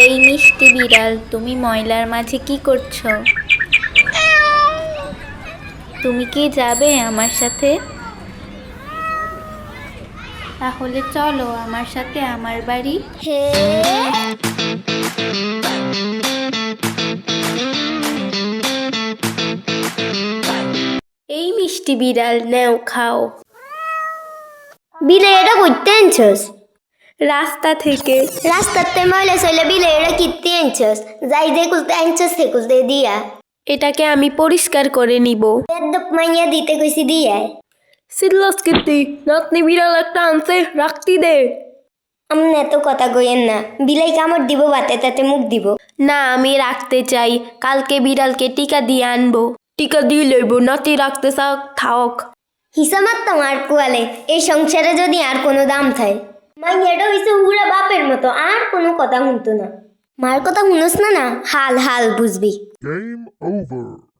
এই মিষ্টি বিড়াল, তুমি ময়লার মাঝে কি করছো? তুমি কি যাবে আমার সাথে? তাহলে চলো আমার সাথে আমার বাড়ি। এই মিষ্টি বিড়াল, নেও খাও। বিলে এটা করতে আনছস? রাস্তা থেকে। রাস্তাতে ময়লা সইলে বিলে এটা কিনতে আনছস? যাই যে কুলতে আনছস সে কুলতে দিয়া। এটাকে আমি পরিষ্কার করে নিব। বেদ্দপ মাইয়া দিতে কইছি দিয়া। সিল্লাস কীর্তি, নাতনি বিড়াল একটা আনছে, রাখতি দে। আমনে এত কথা কইেন না, বিলাই কামড় দিব বাতে তাতে মুখ দিব। না, আমি রাখতে চাই। কালকে বিড়ালকে টিকা দিয়ে আনবো। টিকা দিয়ে লইব, নাতি রাখতে চাও থাক। হিসামাত তোমার কুয়ালে, এই সংসারে যদি আর কোনো দাম থাকে। মাইয়াটা হইছে উড়া বাপের মতো, আর কোনো কথা শুনতো না। মার কথা শুনস না, হাল হাল বুঝবি। Game over.